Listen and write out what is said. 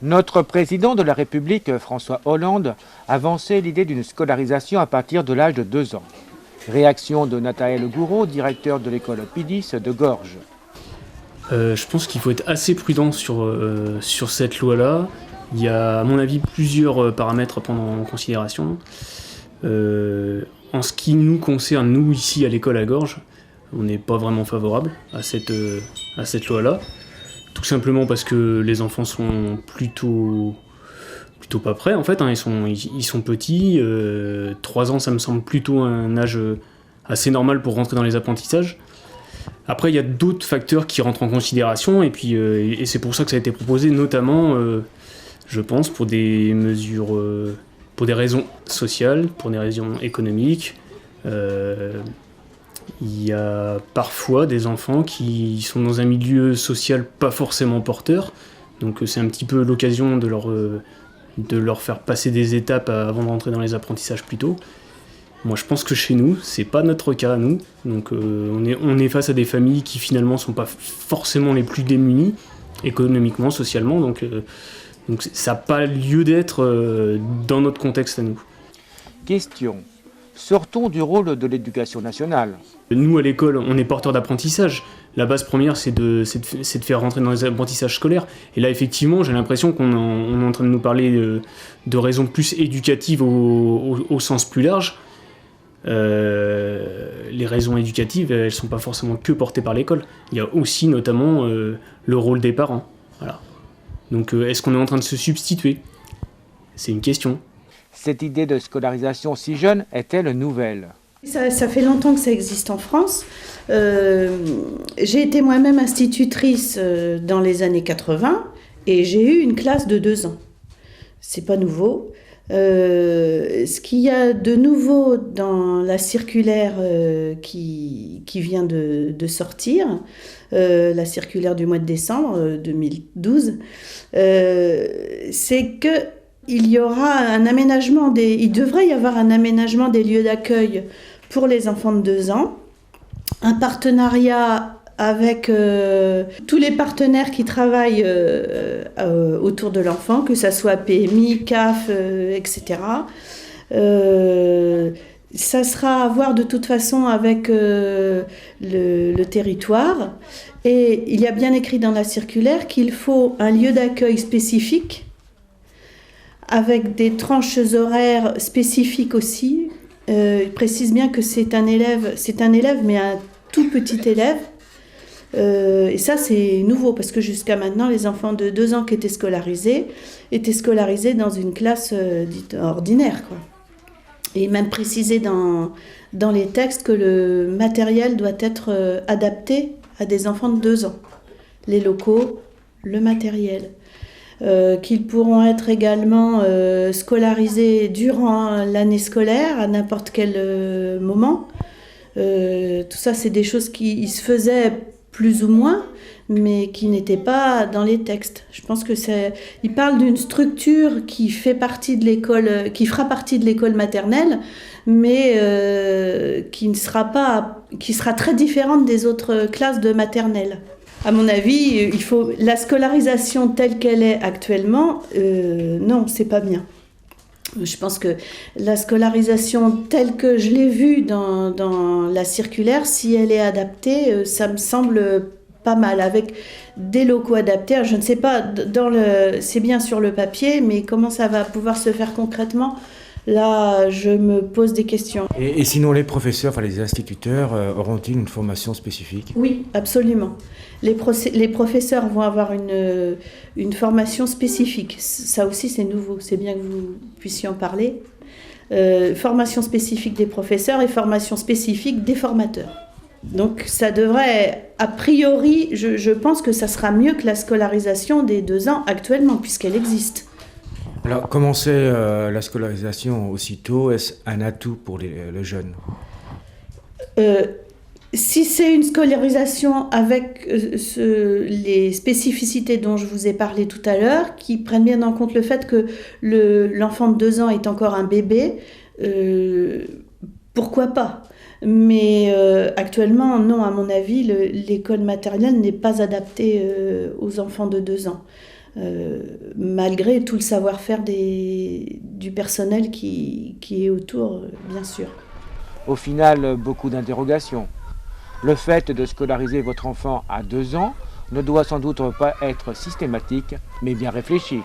Notre président de la République, François Hollande, avançait l'idée d'une scolarisation à partir de l'âge de 2 ans. Réaction de Nathaël Gouraud, directeur de l'école PIDIS de Gorges. Je pense qu'il faut être assez prudent sur cette loi-là. Il y a, à mon avis, plusieurs paramètres à prendre en considération. En ce qui nous concerne, nous, ici, à l'école à Gorges, on n'est pas vraiment favorable à cette loi-là. Tout simplement parce que les enfants sont plutôt pas prêts, en fait. Hein. Ils sont petits. 3 ans, ça me semble plutôt un âge assez normal pour rentrer dans les apprentissages. Après, il y a d'autres facteurs qui rentrent en considération, et puis et c'est pour ça que ça a été proposé, notamment, je pense, pour des mesures, pour des raisons sociales, pour des raisons économiques. Il y a parfois des enfants qui sont dans un milieu social pas forcément porteur, donc c'est un petit peu l'occasion de leur faire passer des étapes avant de rentrer dans les apprentissages plus tôt. Moi, je pense que chez nous, c'est pas notre cas à nous. Donc, on est face à des familles qui finalement sont pas forcément les plus démunies, économiquement, socialement. Donc ça n'a pas lieu d'être dans notre contexte à nous. Question. Sortons du rôle de l'éducation nationale. Nous, à l'école, on est porteurs d'apprentissage. La base première, c'est de faire rentrer dans les apprentissages scolaires. Et là, effectivement, j'ai l'impression qu'on est en train de nous parler de raisons plus éducatives au sens plus large. Les raisons éducatives, elles ne sont pas forcément que portées par l'école. Il y a aussi notamment le rôle des parents. Voilà. Donc est-ce qu'on est en train de se substituer ? C'est une question. Cette idée de scolarisation si jeune est-elle nouvelle ? Ça fait longtemps que ça existe en France. J'ai été moi-même institutrice dans les années 80 et j'ai eu une classe de 2 ans. C'est pas nouveau. Ce qu'il y a de nouveau dans la circulaire qui vient de sortir, la circulaire du mois de décembre 2012, c'est qu'il y aura un aménagement il devrait y avoir un aménagement des lieux d'accueil pour les enfants de 2 ans, un partenariat avec tous les partenaires qui travaillent autour de l'enfant, que ce soit PMI, CAF, etc. Ça sera à voir de toute façon avec le territoire. Et il y a bien écrit dans la circulaire qu'il faut un lieu d'accueil spécifique, avec des tranches horaires spécifiques aussi. Il précise bien que c'est un élève, mais un tout petit élève. Et ça, c'est nouveau, parce que jusqu'à maintenant, les enfants de 2 ans qui étaient scolarisés dans une classe dite ordinaire, quoi. Et même précisé dans les textes que le matériel doit être adapté à des enfants de 2 ans. Les locaux, le matériel. Qu'ils pourront être également scolarisés durant l'année scolaire, à n'importe quel moment. Tout ça, c'est des choses qui se faisaient plus ou moins, mais qui n'étaient pas dans les textes. Je pense que il parle d'une structure qui fera partie de l'école maternelle, mais qui sera très différente des autres classes de maternelle. À mon avis, la scolarisation telle qu'elle est actuellement, non, c'est pas bien. Je pense que la scolarisation telle que je l'ai vue dans la circulaire, si elle est adaptée, ça me semble pas mal, avec des locaux adaptés. Alors, je ne sais pas, c'est bien sur le papier, mais comment ça va pouvoir se faire concrètement ? Là, je me pose des questions. Et sinon, les professeurs, enfin les instituteurs, auront-ils une formation spécifique ? Oui, absolument. Les professeurs vont avoir une formation spécifique. Ça aussi, c'est nouveau. C'est bien que vous puissiez en parler. Formation spécifique des professeurs et formation spécifique des formateurs. Donc, ça devrait, a priori, je pense que ça sera mieux que la scolarisation des 2 ans actuellement, puisqu'elle existe. Alors, commencer la scolarisation aussitôt, est-ce un atout pour le jeune ? Si c'est une scolarisation avec les spécificités dont je vous ai parlé tout à l'heure, qui prennent bien en compte le fait que l'enfant de 2 ans est encore un bébé, pourquoi pas ? Mais actuellement, non, à mon avis, l'école maternelle n'est pas adaptée aux enfants de 2 ans. malgré tout le savoir-faire du personnel qui est autour, bien sûr. Au final, beaucoup d'interrogations. Le fait de scolariser votre enfant à 2 ans ne doit sans doute pas être systématique, mais bien réfléchi.